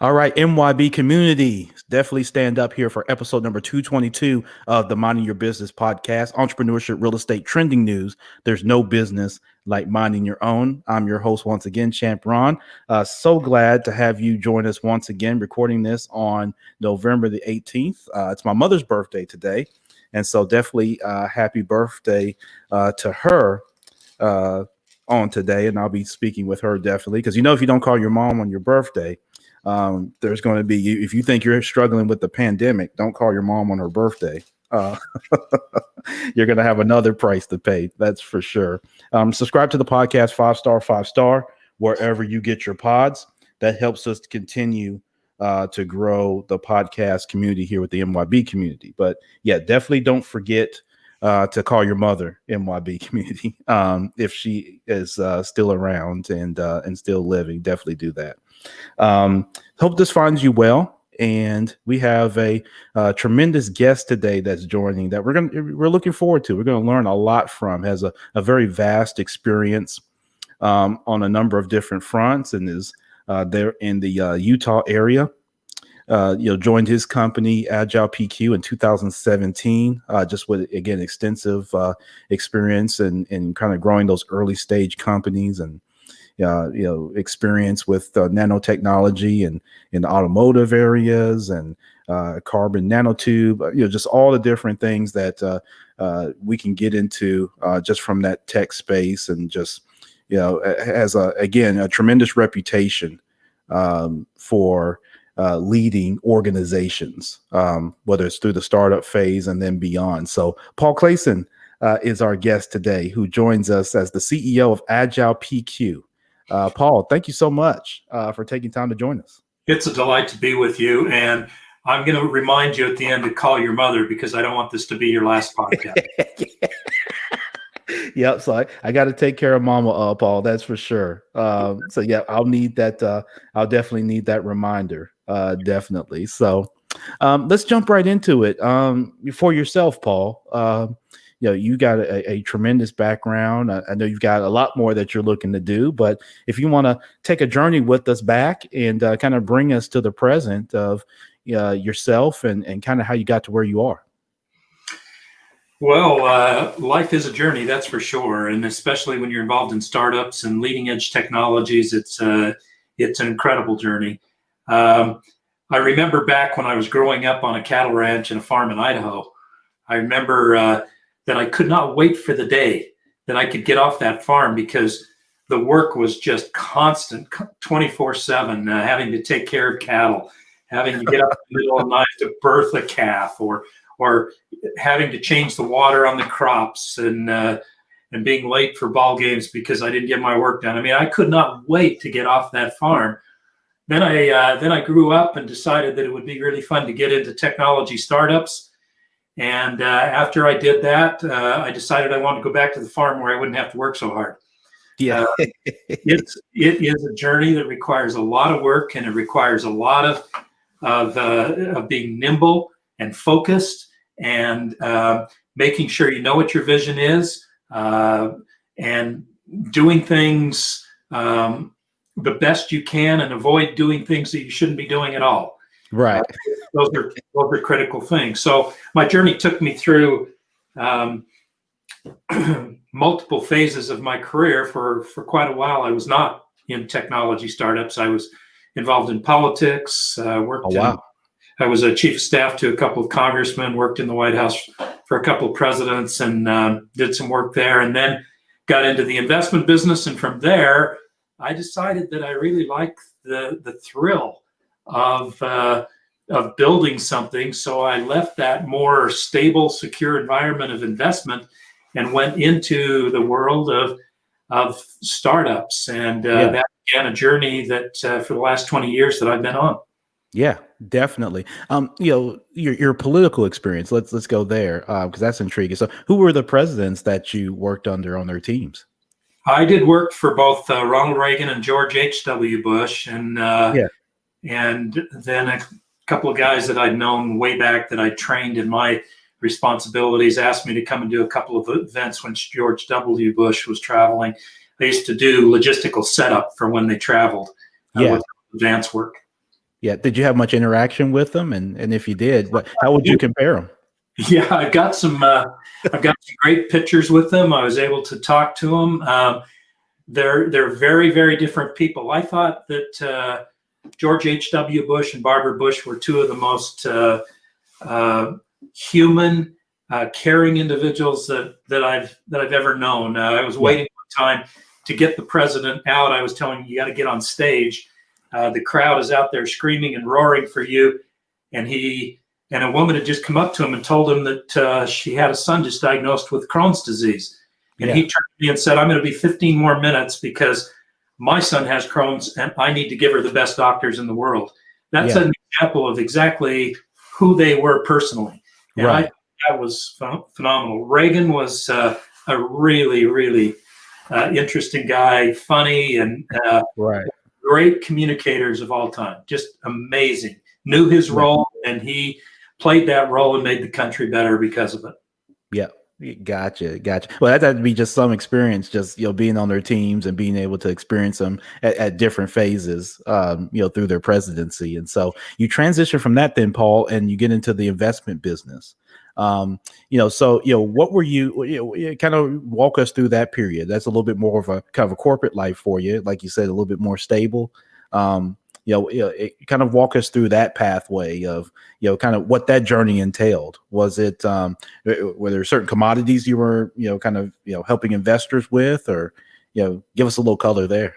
All right, MYB community, definitely stand up here for episode number 222 of the Minding Your Business podcast, entrepreneurship, real estate, trending news. There's no business like minding your own. I'm your host once again, Champ Ron. So glad to have you join us once again, recording this on November the 18th. It's my mother's birthday today, and so definitely happy birthday to her on today. And I'll be speaking with her definitely, because if you don't call your mom on your birthday, there's going to be, if you think you're struggling with the pandemic, don't call your mom on her birthday. You're going to have another price to pay. That's for sure. Subscribe to the podcast, 5-star, wherever you get your pods. That helps us to continue to grow the podcast community here with the MYB community. But yeah, definitely don't forget to call your mother, MYB community, if she is still around and still living. Definitely do that. Hope this finds you well, and we have a tremendous guest today that's joining that we're looking forward to. We're going to learn a lot from. Has a very vast experience on a number of different fronts, and is there in the Utah area. Joined his company AgilePQ in 2017, just with, again, extensive experience in kind of growing those early stage companies, and experience with nanotechnology and in automotive areas, and carbon nanotube, just all the different things that we can get into just from that tech space, and just, has a tremendous reputation for leading organizations, whether it's through the startup phase and then beyond. So Paul Clayson is our guest today, who joins us as the CEO of AgilePQ. Paul, thank you so much for taking time to join us. It's a delight to be with you. And I'm going to remind you at the end to call your mother, because I don't want this to be your last podcast. Yep. So I got to take care of Mama, Paul. That's for sure. So yeah, I'll need that. I'll definitely need that reminder. Definitely. So let's jump right into it. For yourself, Paul, you got a tremendous background. I know you've got a lot more that you're looking to do, but if you want to take a journey with us back and kind of bring us to the present of yourself and kind of how you got to where you are. Well, life is a journey, that's for sure. And especially when you're involved in startups and leading edge technologies, it's an incredible journey. I remember back when I was growing up on a cattle ranch and a farm in Idaho. I remember that I could not wait for the day that I could get off that farm, because the work was just constant, 24/7, having to take care of cattle, having to get up in the middle of the night to birth a calf, or having to change the water on the crops, and being late for ball games because I didn't get my work done. I mean, I could not wait to get off that farm. Then I grew up and decided that it would be really fun to get into technology startups. And after I did that, I decided I wanted to go back to the farm where I wouldn't have to work so hard. Yeah, it is a journey that requires a lot of work, and it requires a lot of being nimble and focused, and making sure you know what your vision is, and doing things the best you can, and avoid doing things that you shouldn't be doing at all. Right. Those are critical things. So my journey took me through multiple phases of my career. For quite a while, I was not in technology startups. I was involved in politics. I was a chief of staff to a couple of congressmen, worked in the White House for a couple of presidents, and did some work there, and then got into the investment business. And from there, I decided that I really liked the thrill of building something. So I left that more stable, secure environment of investment and went into the world of startups. And that began a journey that for the last 20 years that I've been on. Yeah, definitely. Your political experience, let's go there, because that's intriguing. So who were the presidents that you worked under on their teams? I did work for both Ronald Reagan and George H.W. Bush, and then a couple of guys that I'd known way back that I trained in my responsibilities asked me to come and do a couple of events when George W. Bush was traveling. I used to do logistical setup for when they traveled with advance work. Yeah. Did you have much interaction with them? And if you did, how would you compare them? Yeah, I've got some great pictures with them. I was able to talk to them. They're very, very different people. I thought that George H.W. Bush and Barbara Bush were two of the most human, caring individuals that I've ever known. I was waiting for time to get the president out. I was telling him, you got to get on stage. The crowd is out there screaming and roaring for you. And a woman had just come up to him and told him that she had a son just diagnosed with Crohn's disease. And he turned to me and said, I'm going to be 15 more minutes because my son has Crohn's and I need to give her the best doctors in the world. That's an example of exactly who they were personally. And I think that was phenomenal. Reagan was a really, really interesting guy, funny, and great communicators of all time. Just amazing. Knew his role, and he played that role and made the country better because of it. Yeah. Gotcha. Well, that had to be just some experience, just, being on their teams and being able to experience them at different phases, through their presidency. And so you transition from that then, Paul, and you get into the investment business. What were you kind of walk us through that period? That's a little bit more of a kind of a corporate life for you. Like you said, a little bit more stable. Kind of walk us through that pathway of, kind of what that journey entailed. Was it, were there certain commodities you were, helping investors with, or, give us a little color there.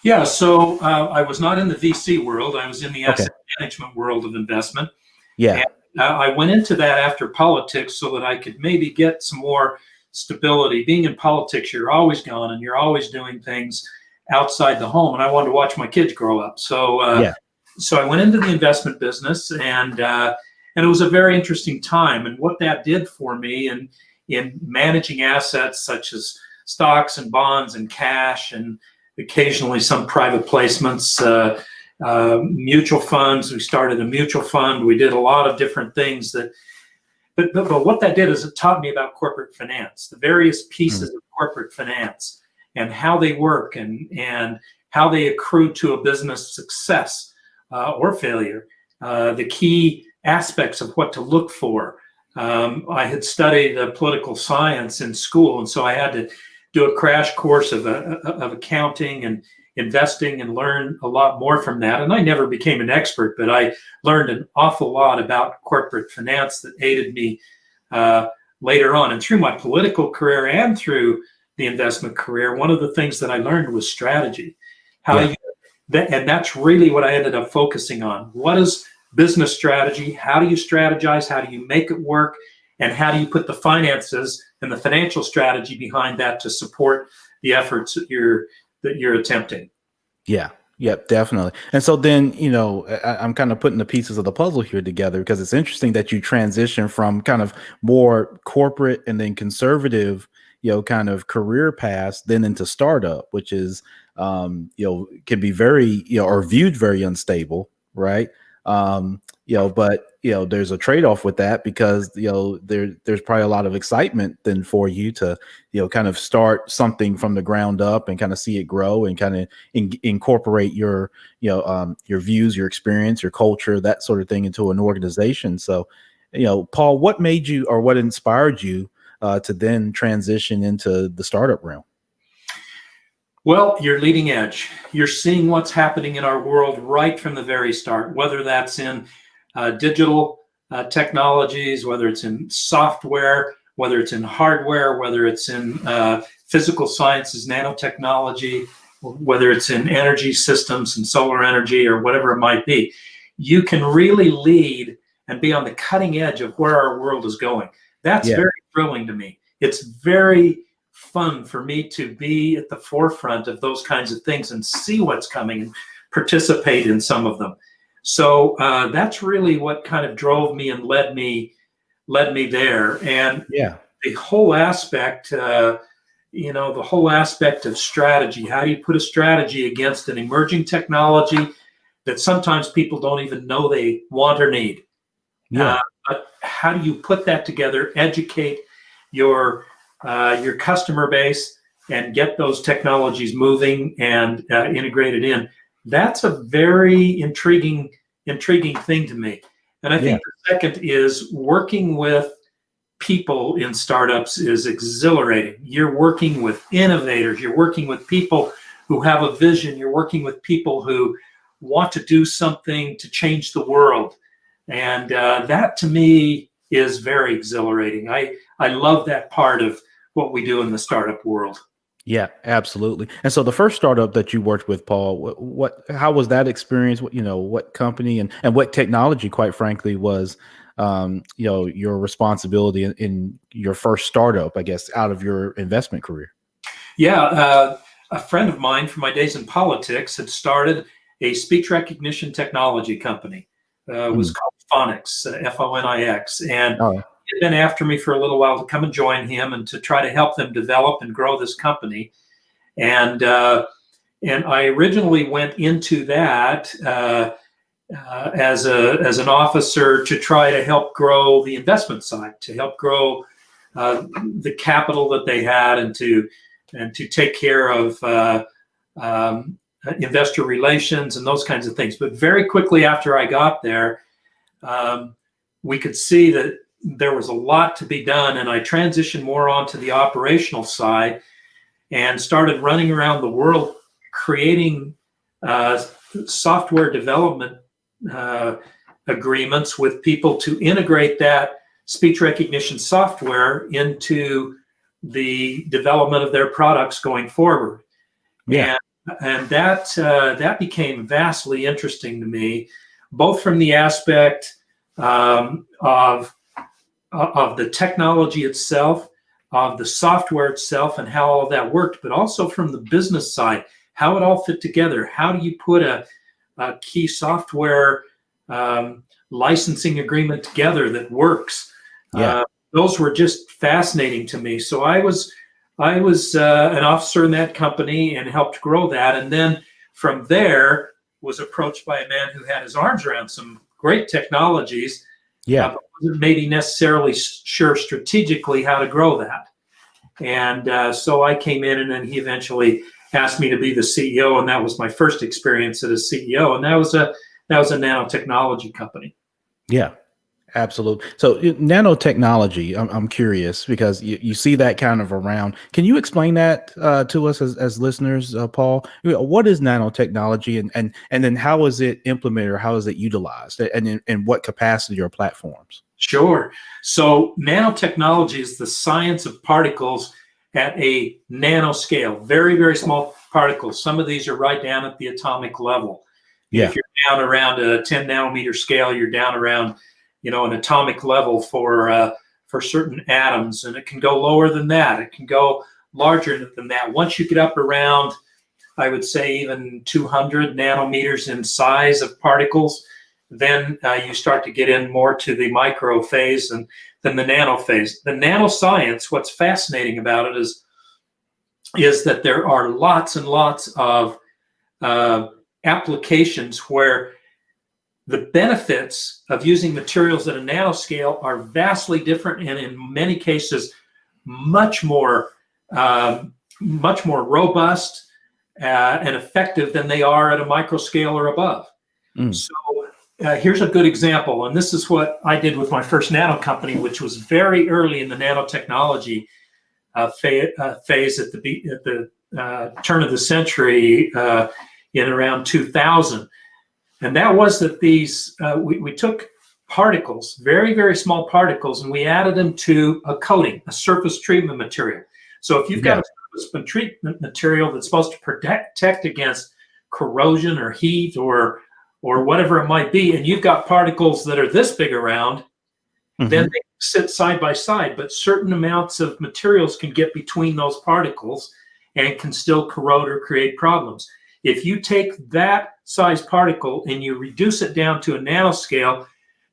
Yeah. So I was not in the VC world. I was in the asset management world of investment. Yeah. And, I went into that after politics so that I could maybe get some more stability. Being in politics, you're always gone and you're always doing things outside the home, and I wanted to watch my kids grow up. So, so I went into the investment business, and it was a very interesting time. And what that did for me in managing assets such as stocks and bonds and cash, and occasionally some private placements, mutual funds. We started a mutual fund. We did a lot of different things but what that did is it taught me about corporate finance, the various pieces of corporate finance, and how they work, and how they accrue to a business success or failure, the key aspects of what to look for. I had studied political science in school, and so I had to do a crash course of accounting and investing and learn a lot more from that. And I never became an expert, but I learned an awful lot about corporate finance that aided me later on. And through my political career and through the investment career, one of the things that I learned was strategy. And that's really what I ended up focusing on. What is business strategy? How do you strategize? How do you make it work? And how do you put the finances and the financial strategy behind that to support the efforts that you're attempting? Yeah. Yep, definitely. And so then, I'm kind of putting the pieces of the puzzle here together, because it's interesting that you transition from kind of more corporate and then conservative, kind of career paths, then into startup, which is, can be very, or viewed very unstable, right? But there's a trade-off with that, because there's probably a lot of excitement then for you to kind of start something from the ground up and kind of see it grow and kind of incorporate your views, your experience, your culture, that sort of thing into an organization. So Paul, what made you, or what inspired you to then transition into the startup realm? Well, you're leading edge. You're seeing what's happening in our world right from the very start, whether that's in digital technologies, whether it's in software, whether it's in hardware, whether it's in physical sciences, nanotechnology, whether it's in energy systems and solar energy or whatever it might be. You can really lead and be on the cutting edge of where our world is going. That's very thrilling to me. It's very fun for me to be at the forefront of those kinds of things and see what's coming and participate in some of them. So that's really what kind of drove me and led me there. And the whole aspect, the whole aspect of strategy. How do you put a strategy against an emerging technology that sometimes people don't even know they want or need? But how do you put that together, educate your customer base, and get those technologies moving and integrated in? That's a very intriguing thing to me. And I Yeah. think the second is working with people in startups is exhilarating. You're working with innovators, you're working with people who have a vision, you're working with people who want to do something to change the world. And that to me is very exhilarating. I love that part of what we do in the startup world. Yeah, absolutely. And so the first startup that you worked with, Paul, how was that experience? What company and what technology, quite frankly, was, your responsibility in your first startup, I guess, out of your investment career? Yeah, a friend of mine from my days in politics had started a speech recognition technology company. It was Mm. called Phonics, Phonix, and Oh, he'd been after me for a little while to come and join him and to try to help them develop and grow this company. And I originally went into that as an officer to try to help grow the investment side, to help grow the capital that they had, and to take care of investor relations and those kinds of things. But very quickly after I got there, we could see that there was a lot to be done, and I transitioned more onto the operational side and started running around the world creating software development agreements with people to integrate that speech recognition software into the development of their products going forward. yeah, And that became vastly interesting to me, both from the aspect of the technology itself, of the software itself, and how all of that worked, but also from the business side, how it all fit together. How do you put a key software licensing agreement together that works? yeah, Those were just fascinating to me. So I was an officer in that company and helped grow that, and then from there was approached by a man who had his arms around some great technologies, yeah. but wasn't maybe necessarily sure strategically how to grow that. And so I came in, and then he eventually asked me to be the CEO, and that was my first experience as a CEO, and that was a nanotechnology company. Yeah, absolutely. So nanotechnology, I'm curious because you see that kind of around. Can you explain that to us as listeners, Paul? What is nanotechnology, and then how is it implemented or how is it utilized, and in what capacity or platforms? Sure. So nanotechnology is the science of particles at a nanoscale, very, very small particles. Some of these are right down at the atomic level. Yeah, If you're down around a 10 nanometer scale, you're down around, an atomic level for certain atoms, and it can go lower than that. It can go larger than that. Once you get up around, I would say, even 200 nanometers in size of particles, then you start to get in more to the micro phase and then the nano phase. The nanoscience, what's fascinating about it is that there are lots and lots of applications where the benefits of using materials at a nanoscale are vastly different, and in many cases, much more robust and effective than they are at a microscale or above. mm, So here's a good example, and this is what I did with my first nano company, which was very early in the nanotechnology phase at the turn of the century, in around 2000. And that was that we took particles, very, very small particles, and we added them to a coating, a surface treatment material. So if you've got yeah, a surface treatment material that's supposed to protect against corrosion or heat or whatever it might be, and you've got particles that are this big around, then hmm, they sit side by side, but certain amounts of materials can get between those particles and can still corrode or create problems. If you take that size particle and you reduce it down to a nanoscale,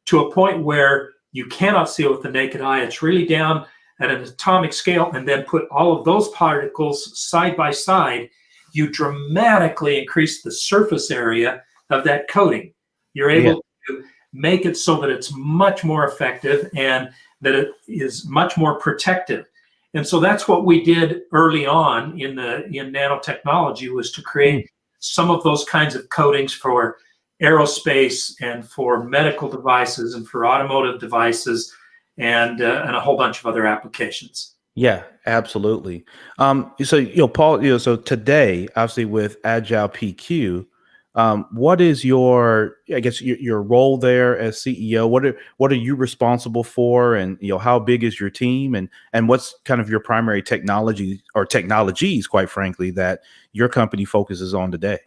to a point where you cannot see it with the naked eye, it's really down at an atomic scale, and then put all of those particles side by side, you dramatically increase the surface area of that coating. You're yeah, able to make it so that it's much more effective and that it is much more protective. And so that's what we did early on in nanotechnology, was to mm, create some of those kinds of coatings for aerospace and for medical devices and for automotive devices and a whole bunch of other applications. Yeah, absolutely. So, Paul, so today, obviously with AgilePQ, what is your, I guess, your role there as CEO? What are you responsible for, and how big is your team, and what's kind of your primary technology or technologies, quite frankly, that your company focuses on today?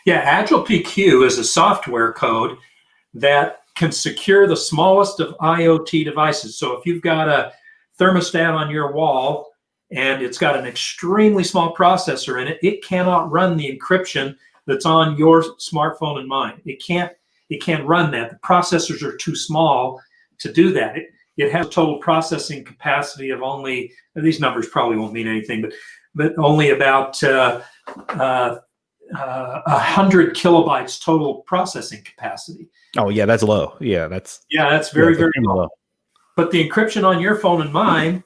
Yeah, AgilePQ is a software code that can secure the smallest of IoT devices. So if you've got a thermostat on your wall and it's got an extremely small processor in it, it cannot run the encryption that's on your smartphone and mine. It can't run that. The processors are too small to do that. It has a total processing capacity of only, these numbers probably won't mean anything, but only about 100 kilobytes total processing capacity. Oh yeah, that's low. That's very, very low. But the encryption on your phone and mine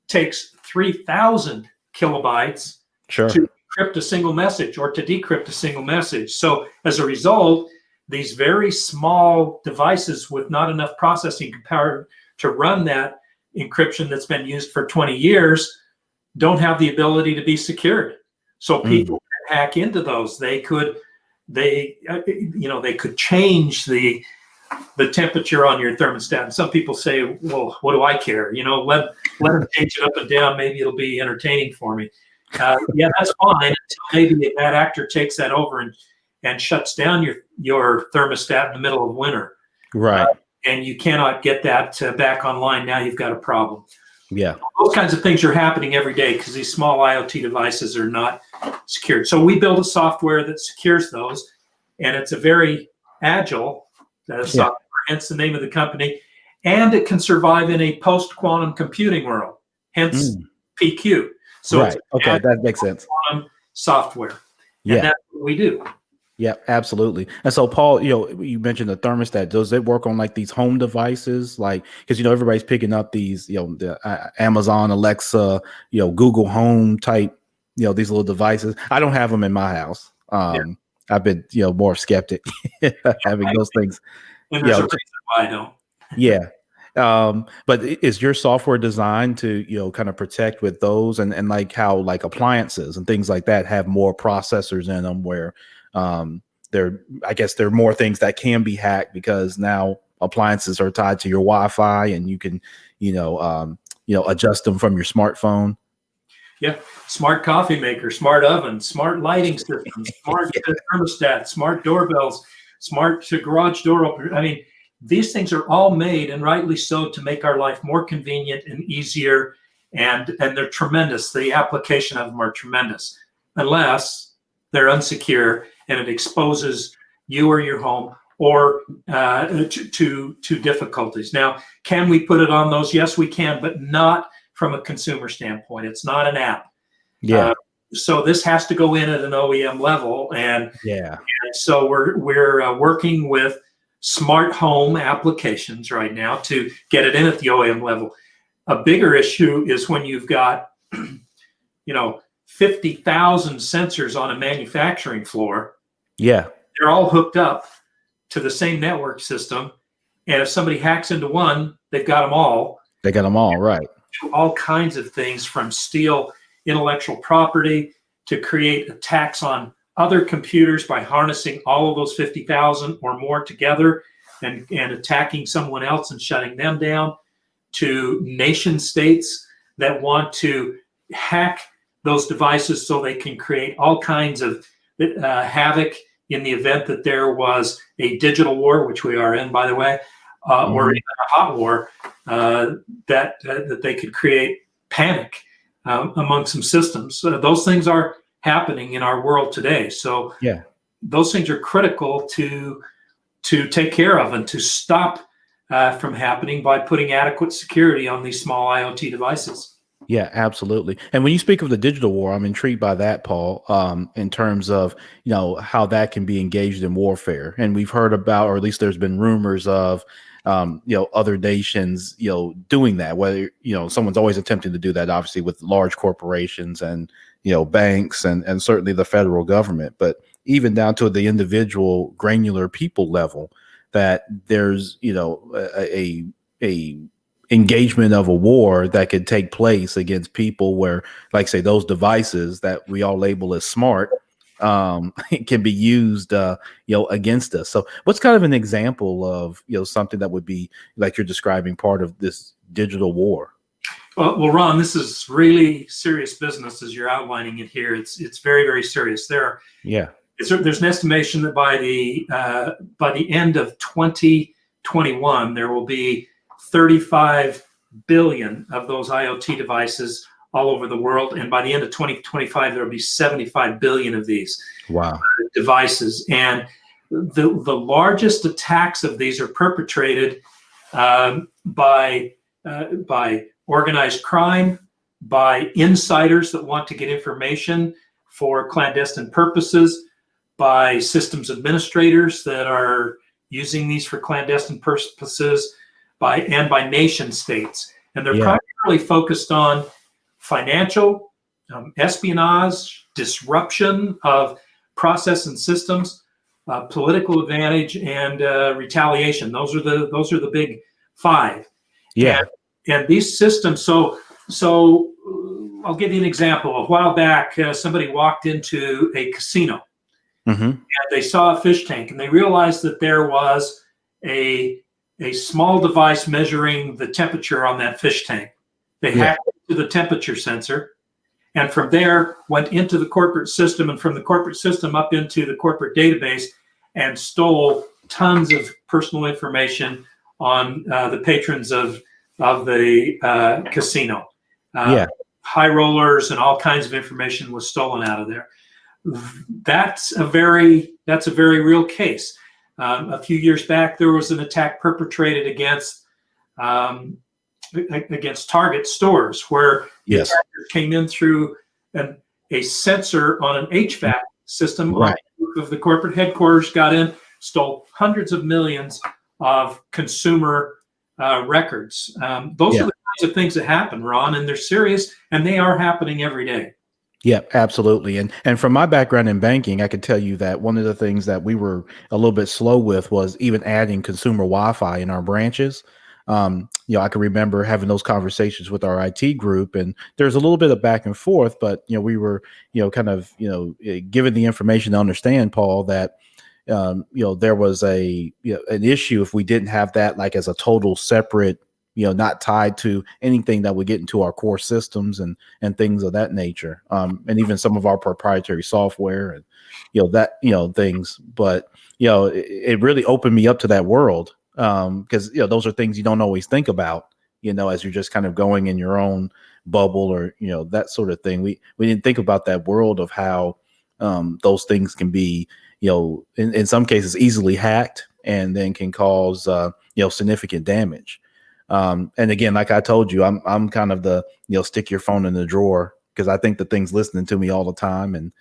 takes 3,000 kilobytes to encrypt a single message or to decrypt a single message. So as a result, these very small devices with not enough processing power to run that encryption that's been used for 20 years don't have the ability to be secured. So people can hack into those. They could change the temperature on your thermostat. And some people say, well, what do I care? Let them change it up and down. Maybe it'll be entertaining for me. Yeah, that's fine until maybe a bad actor takes that over and shuts down your thermostat in the middle of winter. Right. And you cannot get that back online. Now you've got a problem. Yeah. Those kinds of things are happening every day because these small IoT devices are not secured. So we build a software that secures those, and it's a very agile software, hence the name of the company, and it can survive in a post-quantum computing world, hence PQ. So right. Okay, that makes sense. Quantum software. And that's what we do. Yeah, absolutely. And so, Paul, you mentioned the thermostat. Does it work on like these home devices? Like, because everybody's picking up these, the Amazon Alexa, Google Home type, these little devices. I don't have them in my house. I've been, more skeptic having those things. And there's a reason why I don't. Yeah. But is your software designed to, kind of protect with those and like how like appliances and things like that have more processors in them where I guess there are more things that can be hacked because now appliances are tied to your Wi-Fi and you can, adjust them from your smartphone. Yeah. Smart coffee maker, smart oven, smart lighting systems, smart thermostat, smart doorbells, smart garage door opener. I mean, these things are all made, and rightly so, to make our life more convenient and easier. And they're tremendous. The application of them are tremendous, unless they're unsecure and it exposes you or your home or to difficulties. Now, can we put it on those? Yes, we can, but not from a consumer standpoint. It's not an app. Yeah. So this has to go in at an OEM level, and so we're working with smart home applications right now to get it in at the OEM level. A bigger issue is when you've got 50,000 sensors on a manufacturing floor. Yeah. They're all hooked up to the same network system. And if somebody hacks into one, they've got them all. They got them all, right. All kinds of things, from steal intellectual property to create attacks on other computers by harnessing all of those 50,000 or more together and attacking someone else and shutting them down, to nation states that want to hack those devices so they can create all kinds of havoc in the event that there was a digital war, which we are in, by the way, or even a hot war, that they could create panic among some systems. Those things are happening in our world today. So those things are critical to take care of and to stop from happening by putting adequate security on these small IoT devices. Yeah, absolutely. And when you speak of the digital war, I'm intrigued by that, Paul, in terms of, how that can be engaged in warfare. And we've heard about, or at least there's been rumors of, other nations, doing that, whether, someone's always attempting to do that, obviously, with large corporations and, banks and certainly the federal government, but even down to the individual granular people level, that there's, a engagement of a war that could take place against people where, like say, those devices that we all label as smart can be used, against us. So what's kind of an example of, something that would be like you're describing part of this digital war? Well, Ron, this is really serious business as you're outlining it here. It's very, very serious. There's an estimation that by the end of 2021, there will be 35 billion of those IoT devices all over the world, and by the end of 2025, there will be 75 billion of these devices. And the largest attacks of these are perpetrated by organized crime, by insiders that want to get information for clandestine purposes, by systems administrators that are using these for clandestine purposes, by nation states. And they're primarily focused on financial, espionage, disruption of process and systems, political advantage, and retaliation. Those are the big five. Yeah. And these systems, so I'll give you an example. A while back, somebody walked into a casino, and they saw a fish tank, and they realized that there was a small device measuring the temperature on that fish tank. They hacked into the temperature sensor, and from there went into the corporate system, and from the corporate system up into the corporate database, and stole tons of personal information on the patrons of the casino. High rollers and all kinds of information was stolen out of there. That's a very real case. A few years back, there was an attack perpetrated against Target stores, where the attackers came in through a sensor on an HVAC system on the roof of the corporate headquarters, got in, stole hundreds of millions of consumer records. Those are the kinds of things that happen, Ron, and they're serious, and they are happening every day. Yeah, absolutely. And from my background in banking, I could tell you that one of the things that we were a little bit slow with was even adding consumer Wi-Fi in our branches. I can remember having those conversations with our IT group, and there's a little bit of back and forth, but we were, given the information to understand, Paul, that there was an issue if we didn't have that like as a total separate, not tied to anything that would get into our core systems and things of that nature, and even some of our proprietary software and things. But it really opened me up to that world, because those are things you don't always think about, as you're just kind of going in your own bubble or that sort of thing. We didn't think about that world of how those things can be in some cases easily hacked and then can cause significant damage. And again, like I told you, I'm kind of the stick your phone in the drawer, because I think the thing's listening to me all the time and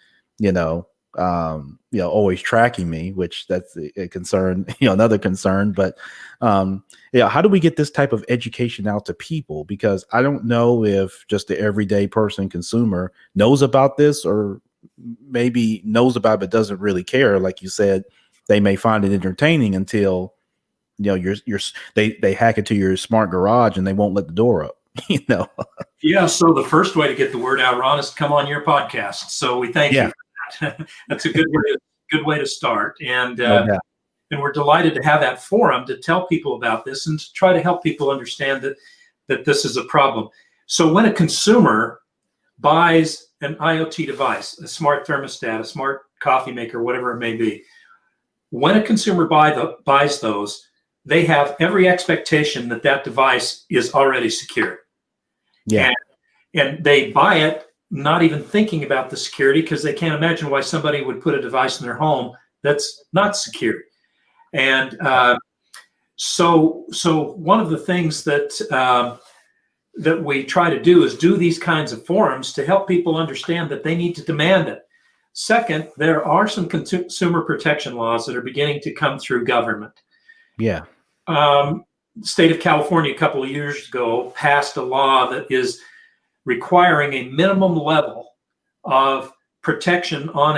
always tracking me, which that's a concern, another concern. But how do we get this type of education out to people? Because I don't know if just the everyday person consumer knows about this, or maybe knows about it but doesn't really care. Like you said, they may find it entertaining until they hack into your smart garage and they won't let the door up. Yeah. So the first way to get the word out, Ron, is to come on your podcast. So we thank you for that. That's a good way to start. And and we're delighted to have that forum to tell people about this and to try to help people understand that this is a problem. So when a consumer buys an IoT device, a smart thermostat, a smart coffee maker, whatever it may be, when a consumer buys those, they have every expectation that device is already secure. Yeah. And they buy it not even thinking about the security, because they can't imagine why somebody would put a device in their home that's not secure. And so one of the things that we try to do is do these kinds of forums to help people understand that they need to demand it. Second, there are some consumer protection laws that are beginning to come through government. Yeah. State of California a couple of years ago passed a law that is requiring a minimum level of protection on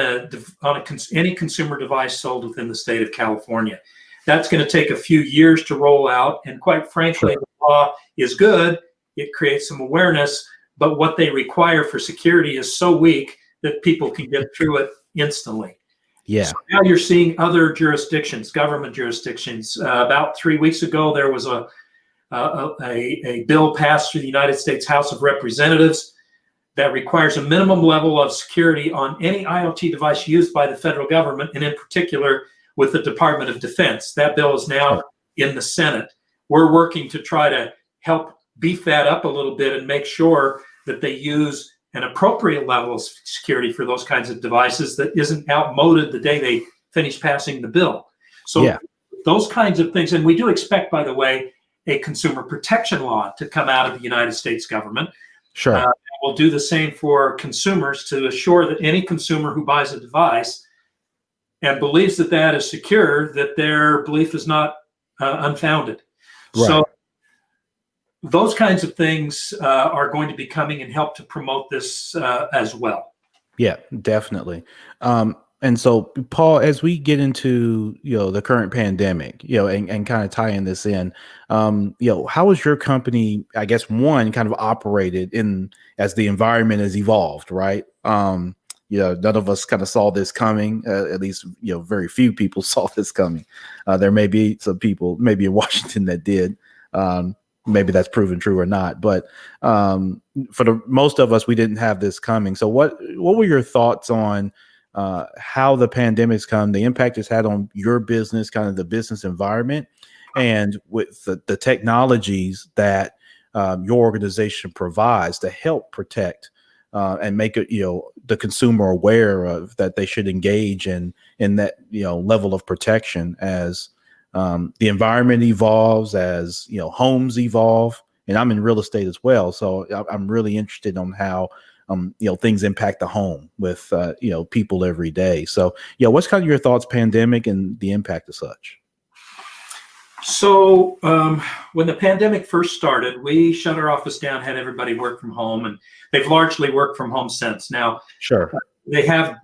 any consumer device sold within the state of California. That's going to take a few years to roll out, and quite frankly, the law is good. It creates some awareness, but what they require for security is so weak that people can get through it instantly. Yeah. So now you're seeing other jurisdictions, government jurisdictions. About 3 weeks ago, there was a bill passed through the United States House of Representatives that requires a minimum level of security on any IoT device used by the federal government, and in particular with the Department of Defense. That bill is now in the Senate. We're working to try to help beef that up a little bit and make sure that they use an appropriate level of security for those kinds of devices that isn't outmoded the day they finish passing the bill. So those kinds of things, and we do expect, by the way, a consumer protection law to come out of the United States government. Sure. We'll do the same for consumers to assure that any consumer who buys a device and believes that that is secure, that their belief is not unfounded. Right. So those kinds of things are going to be coming and help to promote this as well. Yeah, definitely. And so, Paul, as we get into, the current pandemic, and kind of tying this in, how has your company, I guess, one, kind of operated as the environment has evolved, right? None of us kind of saw this coming, at least, very few people saw this coming. There may be some people maybe in Washington that did. Maybe that's proven true or not, but for the most of us, we didn't have this coming. So what were your thoughts on how the pandemic's come, the impact it's had on your business, kind of the business environment, and with the technologies that your organization provides to help protect and make it, the consumer aware of that they should engage in that, level of protection as the environment evolves, as homes evolve, and I'm in real estate as well. So I'm really interested on how things impact the home with people every day. So what's kind of your thoughts, pandemic and the impact of such? So when the pandemic first started, we shut our office down, had everybody work from home, and they've largely worked from home since. Now, sure, they have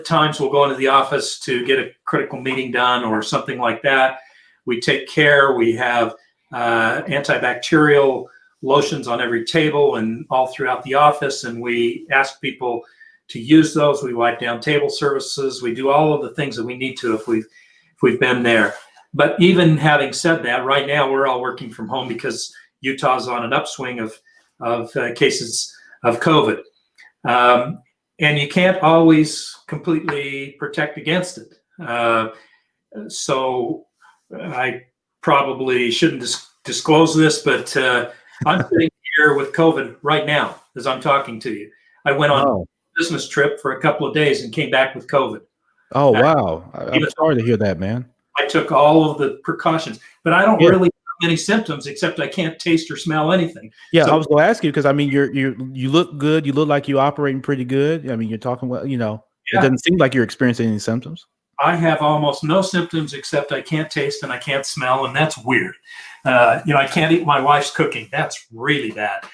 times we'll go into the office to get a critical meeting done or something like that. We take care. We have antibacterial lotions on every table and all throughout the office, and we ask people to use those. We wipe down table surfaces. We do all of the things that we need to if we've been there. But even having said that, right now we're all working from home because Utah's on an upswing of cases of COVID. And you can't always completely protect against it. So I probably shouldn't disclose this, but I'm sitting here with COVID right now as I'm talking to you. I went on a business trip for a couple of days and came back with COVID. Oh, wow. I'm sorry to hear that, man. I took all of the precautions, but I don't really have any symptoms except I can't taste or smell anything. Yeah, so, I was going to ask you because I mean, you look good. You look like you're operating pretty good. I mean, you're talking well. It doesn't seem like you're experiencing any symptoms. I have almost no symptoms except I can't taste and I can't smell, and that's weird. I can't eat my wife's cooking. That's really bad.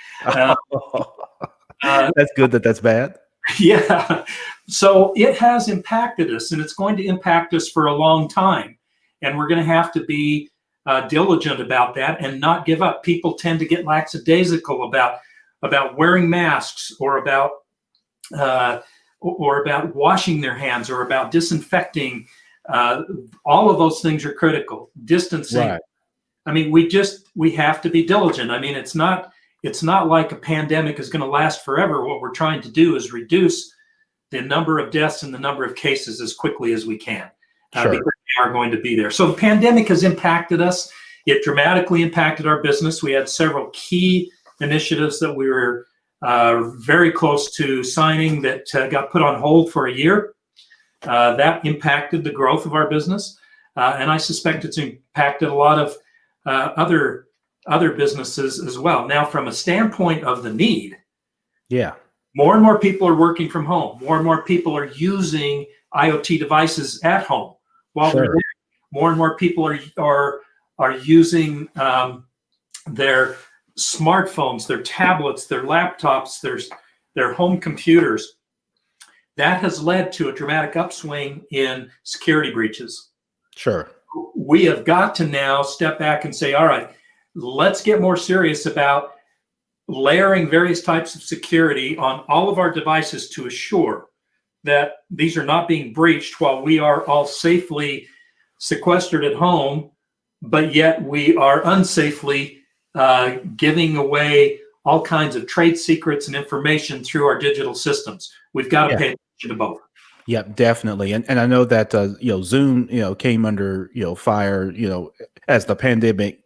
That's good that's bad. Yeah. So it has impacted us, and it's going to impact us for a long time. And we're going to have to be diligent about that and not give up. People tend to get lackadaisical about wearing masks or about washing their hands or about disinfecting. All of those things are critical. Distancing. Right. I mean, we have to be diligent. I mean, it's not like a pandemic is going to last forever. What we're trying to do is reduce the number of deaths and the number of cases as quickly as we can. Sure. Because they are going to be there. So the pandemic has impacted us. It dramatically impacted our business. We had several key initiatives that we were very close to signing that got put on hold for a year. That impacted the growth of our business. And I suspect it's impacted a lot of other businesses as well. Now, from a standpoint of the need, more and more people are working from home. More and more people are using IoT devices at home. While they're there, more and more people are using their smartphones, their tablets, their laptops, their home computers that has led to a dramatic upswing in security breaches. Sure. We have got to now step back and say, all right, let's get more serious about layering various types of security on all of our devices to assure that these are not being breached while we are all safely sequestered at home, but yet we are unsafely giving away all kinds of trade secrets and information through our digital systems. We've got to pay attention to both. Yep, definitely. And I know that Zoom, came under, fire, as the pandemic,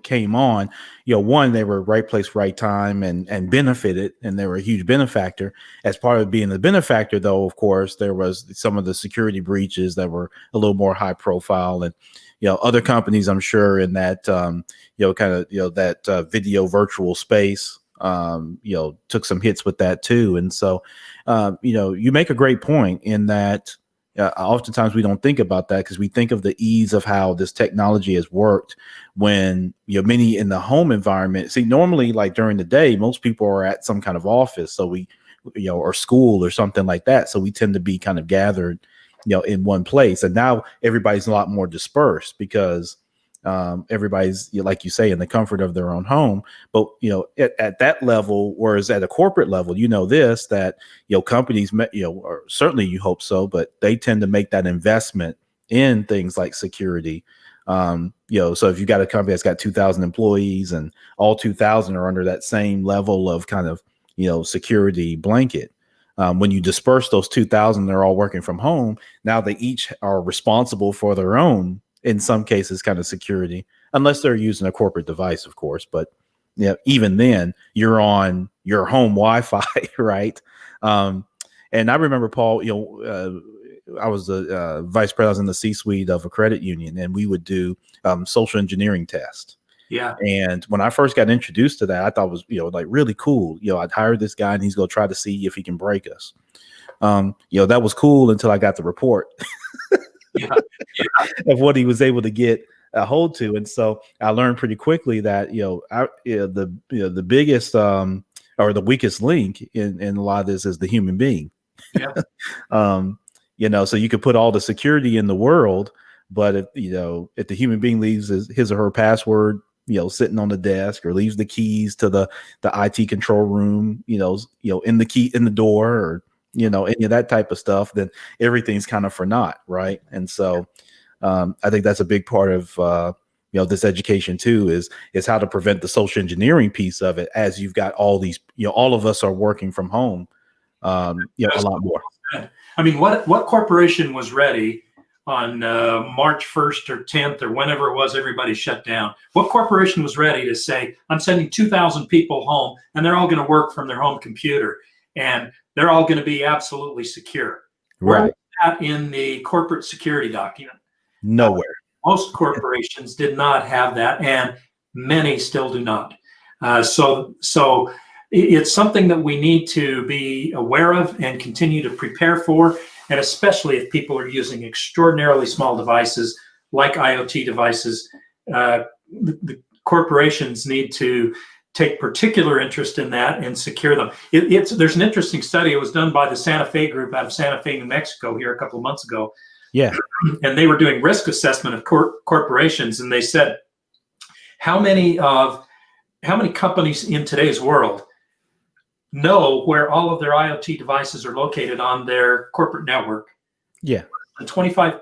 came on. One, they were right place, right time, and benefited, and they were a huge benefactor. As part of being the benefactor, though, of course, there was some of the security breaches that were a little more high profile, and other companies, I'm sure, in that that video virtual space, took some hits with that too. And so, you make a great point in that oftentimes we don't think about that because we think of the ease of how this technology has worked when, many in the home environment. See, normally, like during the day, most people are at some kind of office. So we, or school or something like that. So we tend to be kind of gathered, in one place. And now everybody's a lot more dispersed because everybody's, like you say, in the comfort of their own home. But at that level, whereas at a corporate level, this, that companies, or certainly you hope so, but they tend to make that investment in things like security. So if you got a company that's got 2,000 employees and all 2,000 are under that same level of kind of security blanket. When you disperse those 2,000, they're all working from home. Now they each are responsible for their own, in some cases, kind of security, unless they're using a corporate device, of course. But even then, you're on your home Wi-Fi, right? And I remember, Paul, I was the vice president in the C-suite of a credit union, and we would do social engineering tests. Yeah. And when I first got introduced to that, I thought it was, like really cool. I'd hired this guy and he's going to try to see if he can break us. That was cool until I got the report of what he was able to get a hold to. And so I learned pretty quickly that, the biggest or the weakest link in a lot of this is the human being. Yeah. So you could put all the security in the world, but if the human being leaves his or her password, sitting on the desk, or leaves the keys to the IT control room, in the door, or, any of that type of stuff, then everything's kind of for naught. Right. And so I think that's a big part of, this education too, is how to prevent the social engineering piece of it, as you've got all these, all of us are working from home, a lot more. I mean, what corporation was ready on March 1st or 10th or whenever it was everybody shut down? What corporation was ready to say, I'm sending 2,000 people home and they're all going to work from their home computer and they're all going to be absolutely secure? Right. Where was that in the corporate security document? Nowhere. Most corporations did not have that, and many still do not. So it's something that we need to be aware of and continue to prepare for. And especially if people are using extraordinarily small devices like IoT devices, the corporations need to take particular interest in that and secure them. There's an interesting study. It was done by the Santa Fe group out of Santa Fe, New Mexico, here a couple of months ago. Yeah. And they were doing risk assessment of corporations, and they said, how many companies in today's world know where all of their IoT devices are located on their corporate network? Yeah. And 25%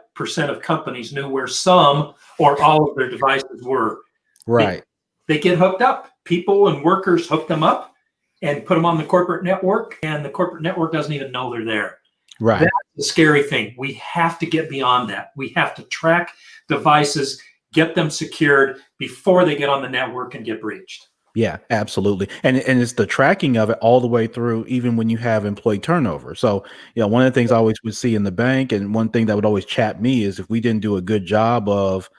of companies knew where some or all of their devices were. Right. They get hooked up. People and workers hook them up and put them on the corporate network, and the corporate network doesn't even know they're there. Right. That's the scary thing. We have to get beyond that. We have to track devices, get them secured before they get on the network and get breached. Yeah, absolutely. And it's the tracking of it all the way through, even when you have employee turnover. So, one of the things I always would see in the bank, and one thing that would always chap me, is if we didn't do a good job of,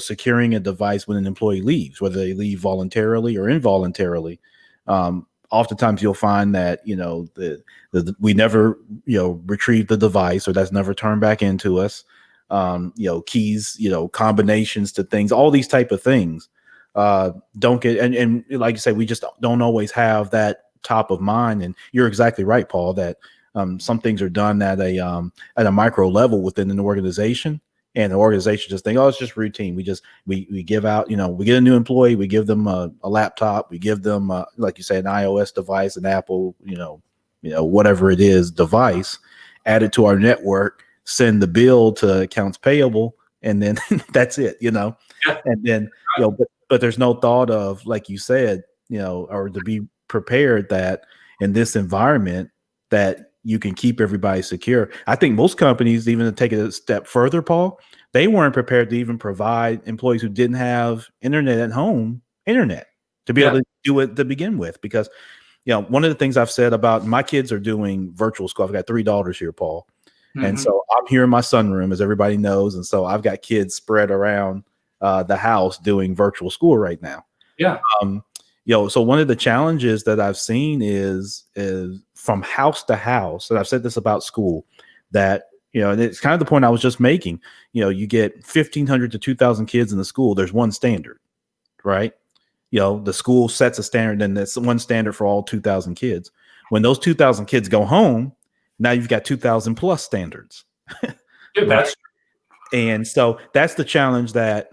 securing a device when an employee leaves, whether they leave voluntarily or involuntarily. Oftentimes you'll find that, we never, retrieve the device, or that's never turned back into us. Keys, combinations to things, all these type of things. Don't get, and like you say, we just don't always have that top of mind. And you're exactly right, Paul, that some things are done at a micro level within an organization, and the organization just think, oh, it's just routine. We give out, we get a new employee, we give them a laptop, we give them like you say, an iOS device, an Apple, whatever it is device, add it to our network, send the bill to accounts payable, and then that's it, Yeah. and then but there's no thought of, like you said, or to be prepared that in this environment that you can keep everybody secure. I think most companies, even to take it a step further, Paul, they weren't prepared to even provide employees who didn't have internet at home, internet to be able to do it to begin with. Because, one of the things I've said about my kids are doing virtual school. I've got 3 daughters here, Paul. Mm-hmm. And so I'm here in my sunroom, as everybody knows. And so I've got kids spread around the house doing virtual school right now. Yeah. So one of the challenges that I've seen is from house to house, and I've said this about school, that, and it's kind of the point I was just making, you get 1,500 to 2,000 kids in the school. There's one standard, right? The school sets a standard, and that's one standard for all 2,000 kids. When those 2,000 kids go home, now you've got 2,000 plus standards. Yeah, that's And so that's the challenge that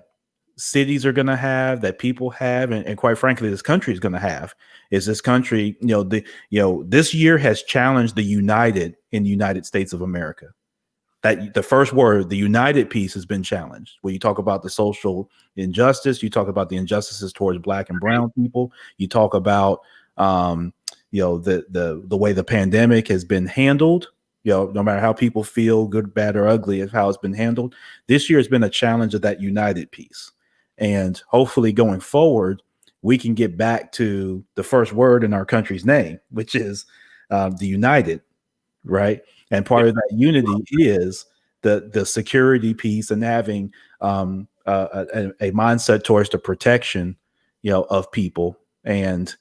cities are going to have, that people have, and quite frankly, this country is going to have. Is this country, this year has challenged the united in the United States of America. That the first word, the united piece, has been challenged. Where you talk about the social injustice, you talk about the injustices towards Black and brown people, you talk about the way the pandemic has been handled. No matter how people feel, good, bad, or ugly, of how it's been handled, this year has been a challenge of that united piece. And hopefully going forward, we can get back to the first word in our country's name, which is the united, right? And part of that unity is the security piece, and having a mindset towards the protection, of people, and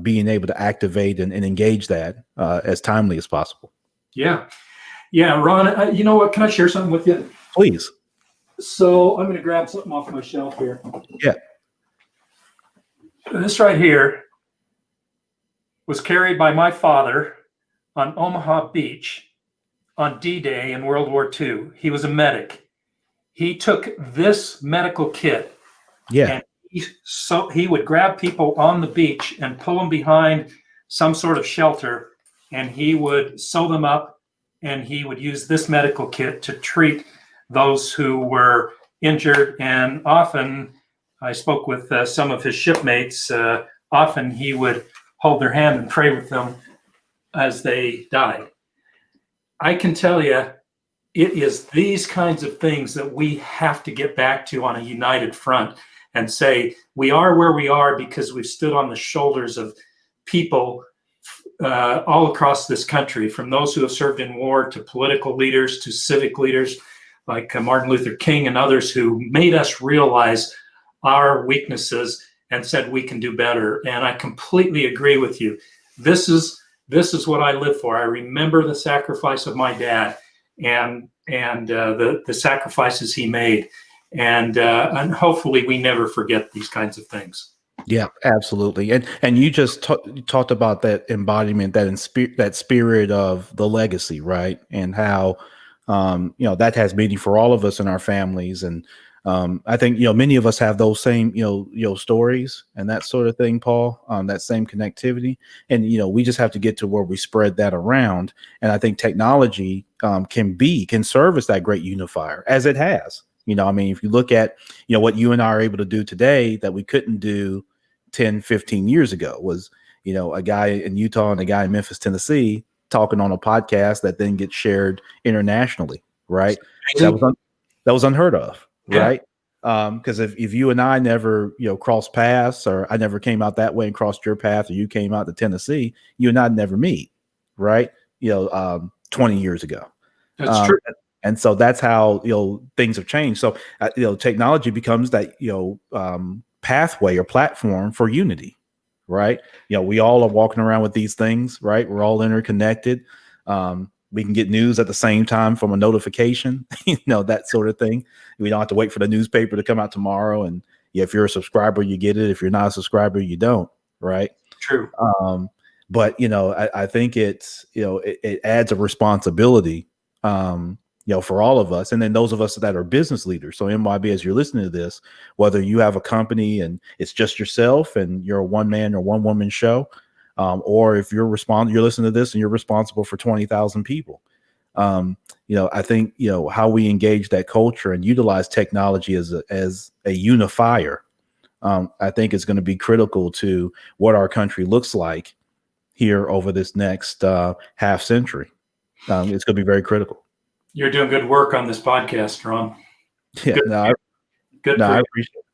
being able to activate and engage that as timely as possible. Yeah. Ron, you know what? Can I share something with you? Please. So I'm going to grab something off my shelf here. Yeah. This right here was carried by my father on Omaha Beach on D-Day in World War II. He was a medic. He took this medical kit. Yeah. And he would grab people on the beach and pull them behind some sort of shelter, and he would sew them up, and he would use this medical kit to treat those who were injured. And often, I spoke with some of his shipmates, often he would hold their hand and pray with them as they died. I can tell you, it is these kinds of things that we have to get back to on a united front, and say we are where we are because we've stood on the shoulders of people all across this country, from those who have served in war to political leaders to civic leaders like Martin Luther King and others, who made us realize our weaknesses and said we can do better. And I completely agree with you. This is what I live for. I remember the sacrifice of my dad and the sacrifices he made. And hopefully we never forget these kinds of things. Yeah, absolutely. And you just talked about that embodiment, that spirit of the legacy, right? And how, that has meaning for all of us in our families. And I think, many of us have those same, stories and that sort of thing, Paul, that same connectivity. And, we just have to get to where we spread that around. And I think technology can serve as that great unifier, as it has. If you look at, what you and I are able to do today that we couldn't do 10, 15 years ago, was, a guy in Utah and a guy in Memphis, Tennessee, talking on a podcast that then gets shared internationally, right? That was unheard of, right? Because if you and I never, crossed paths, or I never came out that way and crossed your path, or you came out to Tennessee, you and I'd never meet, right? 20 years ago. That's true. And so that's how, things have changed. So, technology becomes that, pathway or platform for unity, right? We all are walking around with these things, right? We're all interconnected. We can get news at the same time from a notification, that sort of thing. We don't have to wait for the newspaper to come out tomorrow. And if you're a subscriber, you get it. If you're not a subscriber, you don't, right? True. but I think it's it adds a responsibility, for all of us, and then those of us that are business leaders. So MYB, as you're listening to this, whether you have a company and it's just yourself and you're a one man or one woman show, or if you're listening to this and you're responsible for 20,000 people. I think how we engage that culture and utilize technology as a unifier. I think is going to be critical to what our country looks like here over this next half century. It's going to be very critical. You're doing good work on this podcast, Ron. Yeah,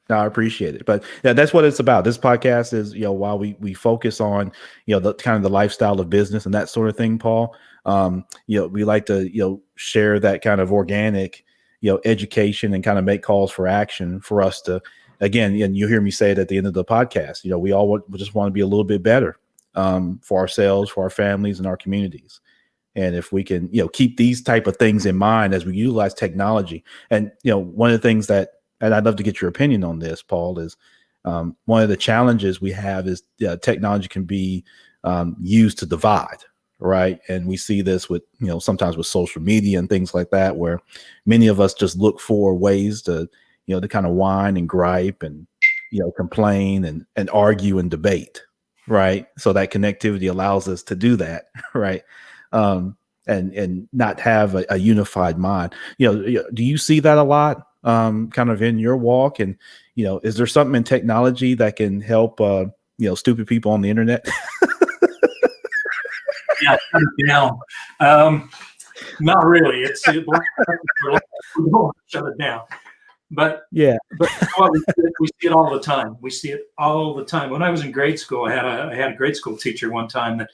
I appreciate it. But yeah, that's what it's about. This podcast is, while we focus on, the kind of the lifestyle of business and that sort of thing, Paul, we like to, share that kind of organic, education and kind of make calls for action for us to, again, and you hear me say it at the end of the podcast, we all just want to be a little bit better for ourselves, for our families and our communities. And if we can, keep these type of things in mind as we utilize technology. And, one of the things that, and I'd love to get your opinion on this, Paul, is one of the challenges we have is technology can be used to divide, right? And we see this with, sometimes with social media and things like that, where many of us just look for ways to, to kind of whine and gripe and, complain and argue and debate, right? So that connectivity allows us to do that, right? And not have a unified mind. Do you see that a lot, kind of in your walk? And is there something in technology that can help, stupid people on the internet? Yeah, shut it down. Not really. It's shut it down. But yeah, we see it all the time. We see it all the time. When I was in grade school, I had a grade school teacher one time that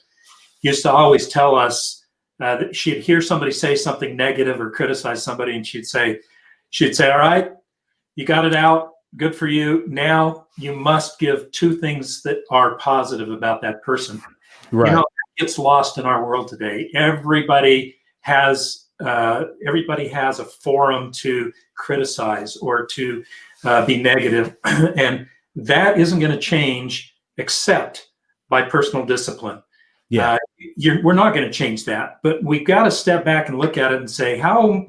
used to always tell us that she'd hear somebody say something negative or criticize somebody, and she'd say, all right, you got it out. Good for you. Now you must give two things that are positive about that person. Right. That gets lost in our world today. Everybody has a forum to criticize or to be negative, and that isn't going to change except by personal discipline. Yeah, we're not going to change that, but we've got to step back and look at it and say, how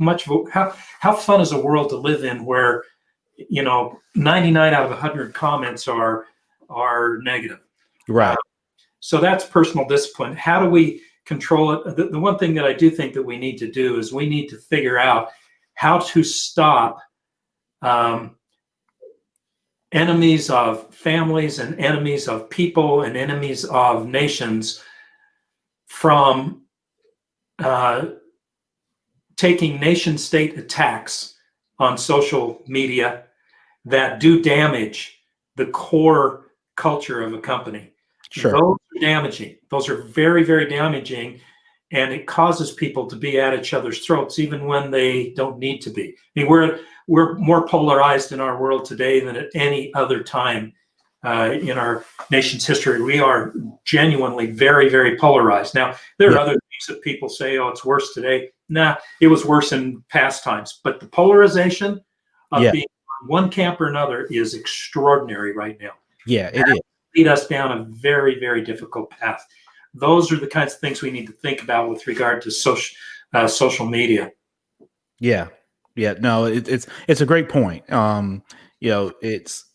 fun is a world to live in where 99 out of 100 comments are negative. right. So that's personal discipline. How do we control it? The one thing that I do think that we need to do is we need to figure out how to stop enemies of families and enemies of people and enemies of nations from taking nation state attacks on social media that do damage the core culture of a company. Sure. Those are damaging. Those are very, very damaging. And it causes people to be at each other's throats, even when they don't need to be. I mean, we're more polarized in our world today than at any other time in our nation's history. We are genuinely very, very polarized. Now, there are other things that people say, oh, it's worse today. Nah, it was worse in past times. But the polarization of being on one camp or another is extraordinary right now. Yeah, it is. Lead us down a very, very difficult path. Those are the kinds of things we need to think about with regard to social media. Yeah. No, it's a great point. It's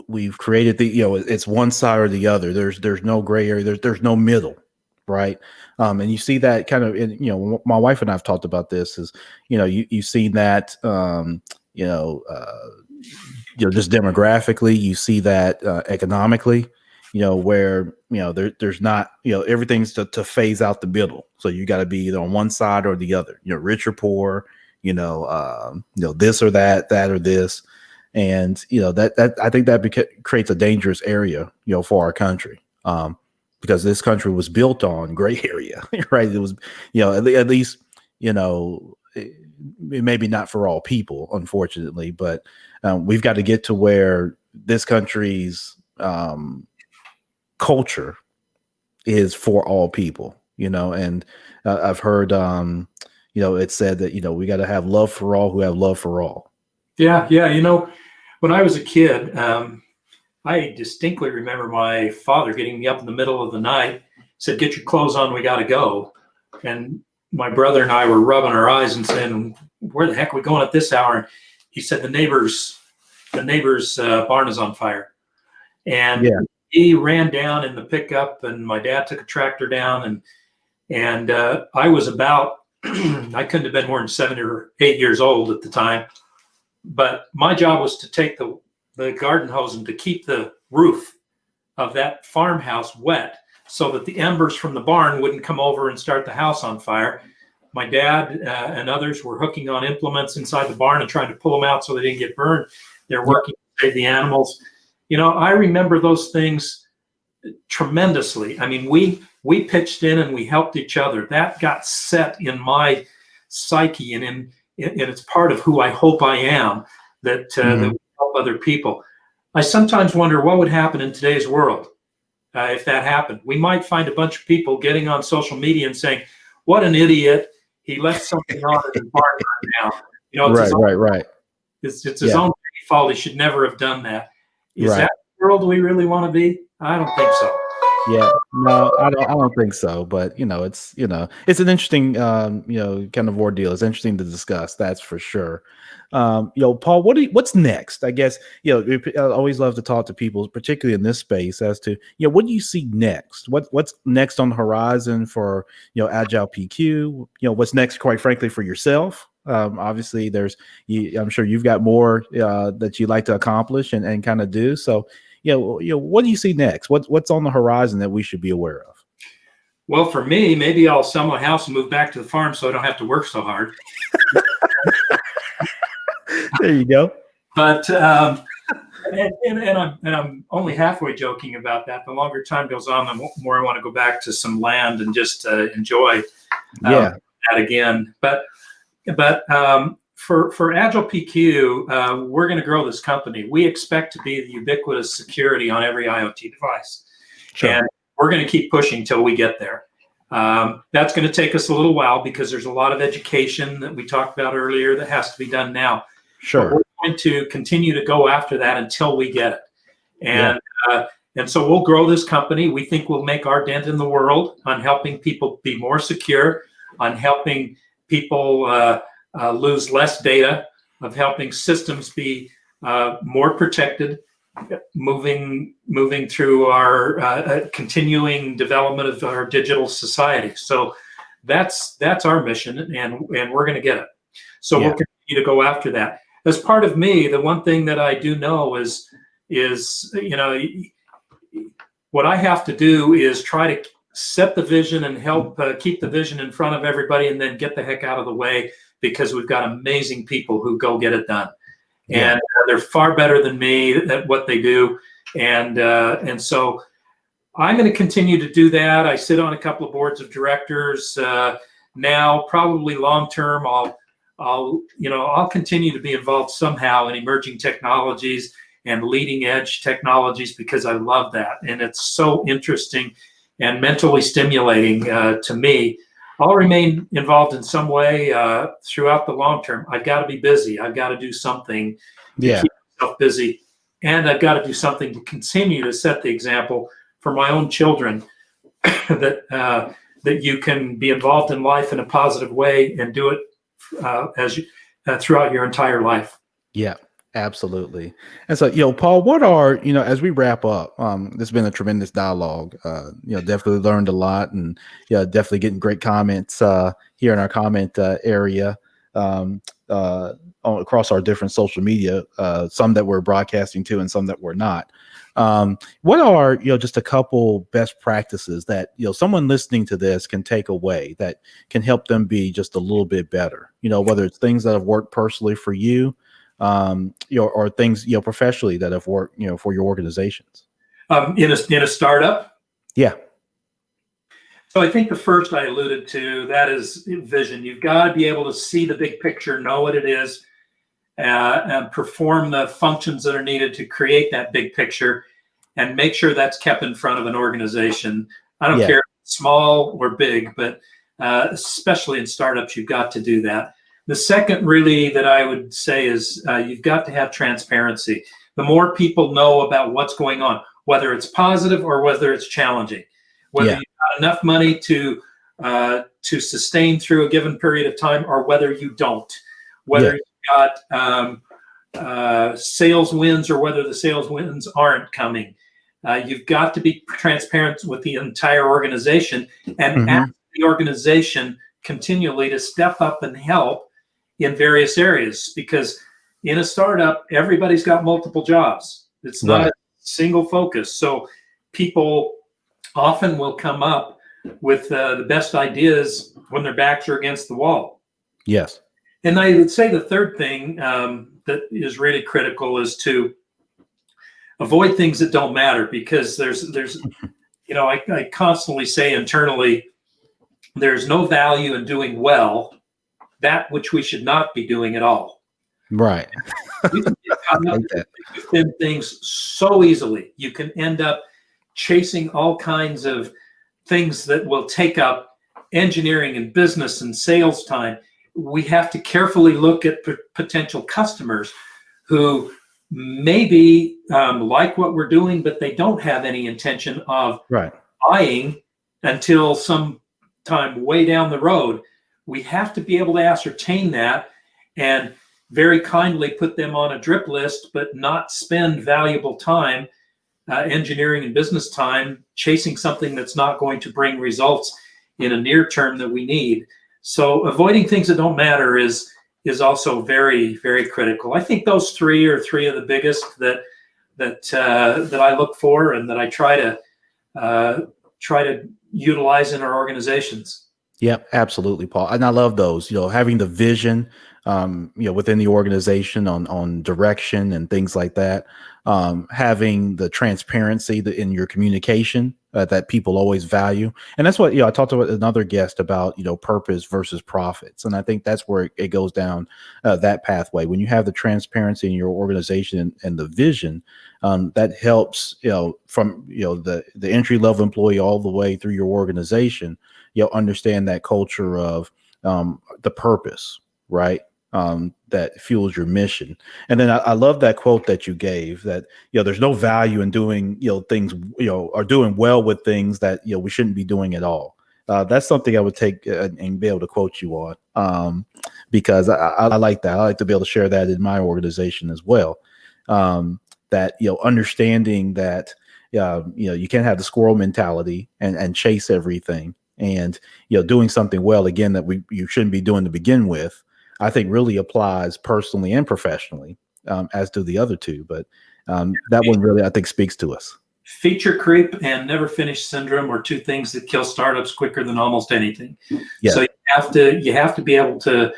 we've created it's one side or the other. There's no gray area. There's no middle, right? And you see that kind of in my wife and I've talked about this. Is you see that just demographically, you see that economically. Where there's not everything's to phase out the middle. So you got to be either on one side or the other. Rich or poor. This or that or this, and that I think that creates a dangerous area for our country, because this country was built on gray area, right? It was at least maybe not for all people, unfortunately, but we've got to get to where this country's culture is for all people, and I've heard, it's said that, we got to have love for all who have love for all. Yeah. When I was a kid, I distinctly remember my father getting me up in the middle of the night, said, "Get your clothes on, we got to go." And my brother and I were rubbing our eyes and saying, "Where the heck are we going at this hour?" And he said, "The neighbor's barn is on fire." And he ran down in the pickup, and my dad took a tractor down, and I was about I couldn't have been more than 7 or 8 years old at the time, but my job was to take the garden hose and to keep the roof of that farmhouse wet so that the embers from the barn wouldn't come over and start the house on fire. My dad and others were hooking on implements inside the barn and trying to pull them out so they didn't get burned. They're working to save the animals. You know, I remember those things tremendously. I mean, we pitched in and we helped each other. That got set in my psyche, and it's part of who I hope I am, that we help other people. I sometimes wonder what would happen in today's world if that happened. We might find a bunch of people getting on social media and saying, "What an idiot. He left something on in his barn right now." You know, it's right. It's his own fault. He should never have done that. Is that the world we really want to be? I don't think so. Yeah, no, I don't think so. But it's an interesting kind of ordeal. It's interesting to discuss. That's for sure. Paul, what's next? I guess I always love to talk to people, particularly in this space, as to what do you see next? What's next on the horizon for AgilePQ? What's next, quite frankly, for yourself? Obviously, I'm sure you've got more that you'd like to accomplish and kind of do. So. What do you see next? What's on the horizon that we should be aware of? Well, for me, maybe I'll sell my house and move back to the farm so I don't have to work so hard. There you go. But and I'm only halfway joking about that. The longer time goes on, the more I want to go back to some land and just enjoy that again. But for AgilePQ, we're going to grow this company. We expect to be the ubiquitous security on every IoT device. Sure. And we're going to keep pushing till we get there. That's going to take us a little while because there's a lot of education that we talked about earlier that has to be done now. Sure. But we're going to continue to go after that until we get it. And so we'll grow this company. We think we'll make our dent in the world on helping people be more secure, on helping people lose less data, of helping systems be more protected, moving through our continuing development of our digital society. So that's our mission, and we're going to get it. So we'll continue to go after that. As part of me, the one thing that I do know is what I have to do is try to set the vision and help keep the vision in front of everybody, and then get the heck out of the way, because we've got amazing people who go get it done. And they're far better than me at what they do. And so I'm going to continue to do that. I sit on a couple of boards of directors now. Probably long term, I'll continue to be involved somehow in emerging technologies and leading edge technologies, because I love that, and it's so interesting and mentally stimulating to me. I'll remain involved in some way throughout the long term. I've got to be busy. I've got to do something to keep myself busy, and I've got to do something to continue to set the example for my own children that you can be involved in life in a positive way and do it throughout your entire life. Yeah. Absolutely. And so, Paul, what are, as we wrap up, there's been a tremendous dialogue, definitely learned a lot, and definitely getting great comments here in our comment area across our different social media, some that we're broadcasting to and some that we're not. What are, just a couple best practices that, someone listening to this can take away that can help them be just a little bit better, whether it's things that have worked personally for you, or things professionally that have worked for your organizations in a startup? Yeah. So I think the first I alluded to, that is vision. You've got to be able to see the big picture, know what it is, and perform the functions that are needed to create that big picture, and make sure that's kept in front of an organization. I don't care if it's small or big, but especially in startups, you've got to do that. The second really that I would say is you've got to have transparency. The more people know about what's going on, whether it's positive or whether it's challenging, whether you've got enough money to sustain through a given period of time, or whether you don't, whether you've got sales wins or whether the sales wins aren't coming. You've got to be transparent with the entire organization and ask the organization continually to step up and help in various areas, because in a startup, everybody's got multiple jobs. It's not a single focus. So people often will come up with the best ideas when their backs are against the wall. Yes. And I would say the third thing that is really critical is to avoid things that don't matter, because there's I constantly say internally, there's no value in doing well that which we should not be doing at all. Right. You can get caught up in things so easily. You can end up chasing all kinds of things that will take up engineering and business and sales time. We have to carefully look at potential customers who maybe like what we're doing, but they don't have any intention of buying until some time way down the road. We have to be able to ascertain that and very kindly put them on a drip list, but not spend valuable time, engineering and business time, chasing something that's not going to bring results in a near term that we need. So avoiding things that don't matter is also very, very critical. I think those three are three of the biggest that I look for and that I try to utilize in our organizations. Yep, absolutely, Paul. And I love those, having the vision, within the organization on direction and things like that. Having the transparency in your communication that people always value. And that's what, I talked to another guest about, purpose versus profits. And I think that's where it goes down that pathway. When you have the transparency in your organization and the vision, that helps, from, the entry level employee all the way through your organization, understand that culture of the purpose, right? That fuels your mission. And then I love that quote that you gave that, there's no value in doing, things, or doing well with things that, we shouldn't be doing at all. That's something I would take and be able to quote you on, because I like that. I like to be able to share that in my organization as well. That, understanding that, you can't have the squirrel mentality and chase everything, and, doing something well, again, that you shouldn't be doing to begin with, I think really applies personally and professionally, as do the other two. But that one really, I think, speaks to us. Feature creep and never finish syndrome are two things that kill startups quicker than almost anything. Yeah. So you have to be able to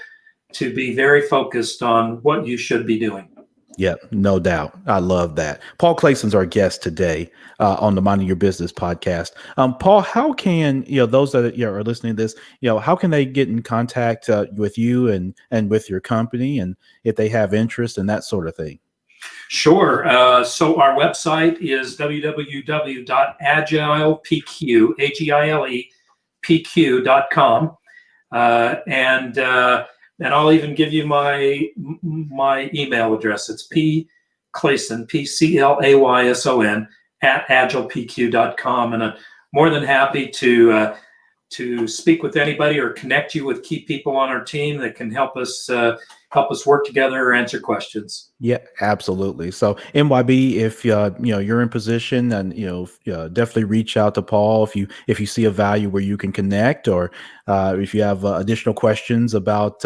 be very focused on what you should be doing. Yeah, no doubt. I love that. Paul Clayson's our guest today on the Minding Your Business podcast. Paul, how can those that are listening to this, how can they get in contact with you and with your company, and if they have interest and that sort of thing? Sure. So our website is www.AgilePQ.com, and I'll even give you my email address. It's Clayson, PCLAYSON @AgilePQ.com, and I'm more than happy to speak with anybody or connect you with key people on our team that can help us work together or answer questions. Yeah, absolutely. So MYB, if you're in position, and definitely reach out to Paul if you see a value where you can connect, or if you have additional questions about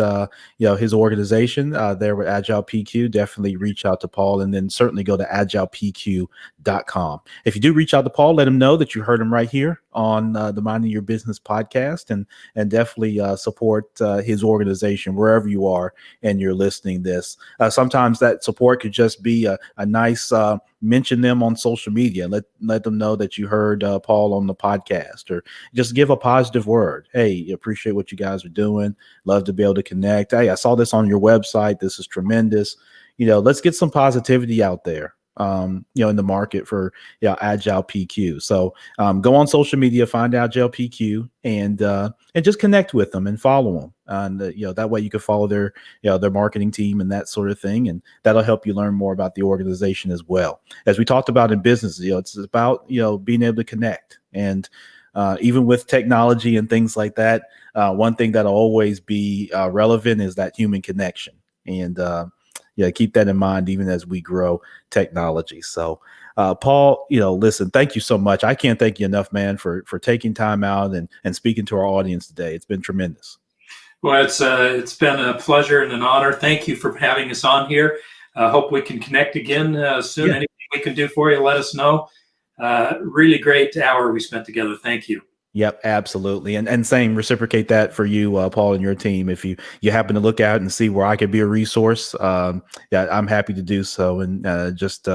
his organization there with AgilePQ, definitely reach out to Paul, and then certainly go to AgilePQ.com. If you do reach out to Paul, let him know that you heard him right here on the Minding Your Business podcast, and definitely support his organization wherever you are and you're listening this. Sometimes that support could just be a nice mention them on social media. Let them know that you heard Paul on the podcast, or just give a positive word. Hey, appreciate what you guys are doing. Love to be able to connect. Hey, I saw this on your website. This is tremendous. Let's get some positivity out there. In the market for AgilePQ. So go on social media, find AgilePQ, and just connect with them and follow them. And that way you can follow their marketing team and that sort of thing, and that'll help you learn more about the organization as well. As we talked about in business, it's about being able to connect, and even with technology and things like that, one thing that'll always be relevant is that human connection. And yeah, keep that in mind even as we grow technology. So, Paul, listen, thank you so much. I can't thank you enough, man, for taking time out and speaking to our audience today. It's been tremendous. Well, it's been a pleasure and an honor. Thank you for having us on here. Hope we can connect again soon. Yeah. Anything we can do for you, let us know. Really great hour we spent together. Thank you. Yep, absolutely. And same, reciprocate that for you, Paul, and your team. If you happen to look out and see where I could be a resource, yeah, I'm happy to do so, and just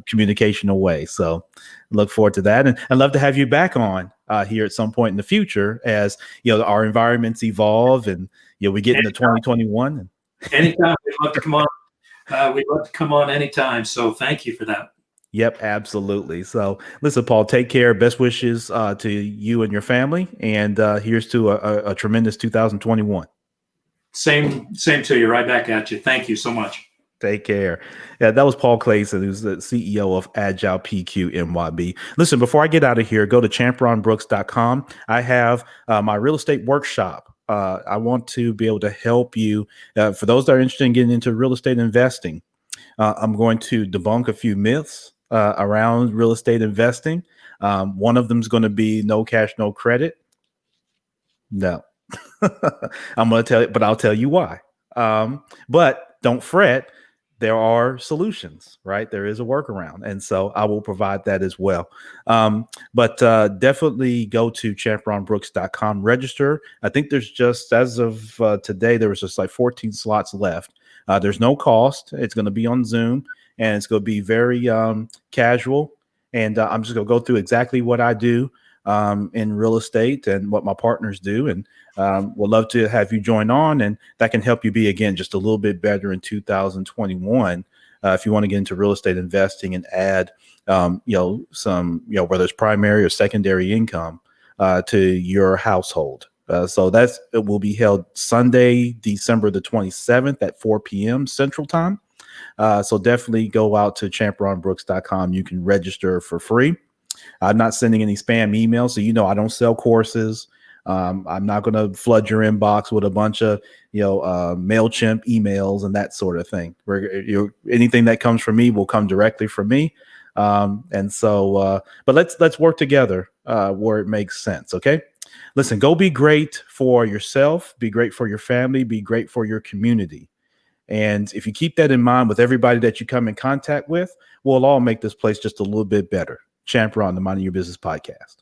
communication away. So look forward to that. And I'd love to have you back on here at some point in the future as, our environments evolve and, we get into 2021. Anytime. We'd love to come on. We'd love to come on anytime. So thank you for that. Yep, absolutely. So listen, Paul, take care. Best wishes to you and your family. And here's to a tremendous 2021. Same to you. Right back at you. Thank you so much. Take care. Yeah, that was Paul Clayson, who's the CEO of AgilePQ NYB. Listen, before I get out of here, go to champronbrooks.com. I have my real estate workshop. I want to be able to help you. For those that are interested in getting into real estate investing, I'm going to debunk a few myths around real estate investing. One of them is going to be no cash, no credit. No, I'm going to tell you, but I'll tell you why. But don't fret. There are solutions, right? There is a workaround. And so I will provide that as well. But definitely go to champronbrooks.com, register. I think there's just, as of today, there was just like 14 slots left. There's no cost. It's going to be on Zoom, and it's going to be very casual. And I'm just going to go through exactly what I do in real estate and what my partners do. And we'd love to have you join on, and that can help you be, again, just a little bit better in 2021 if you want to get into real estate investing and add, some, whether it's primary or secondary income to your household. So it will be held Sunday, December the 27th at 4 p.m. Central Time. So definitely go out to champronbrooks.com. You can register for free. I'm not sending any spam emails, so I don't sell courses. I'm not going to flood your inbox with a bunch of MailChimp emails and that sort of thing. Anything that comes from me will come directly from me. And so, but let's work together where it makes sense. Okay. Listen, go be great for yourself, be great for your family, be great for your community. And if you keep that in mind with everybody that you come in contact with, we'll all make this place just a little bit better. Champ Ron, the Minding Your Business podcast.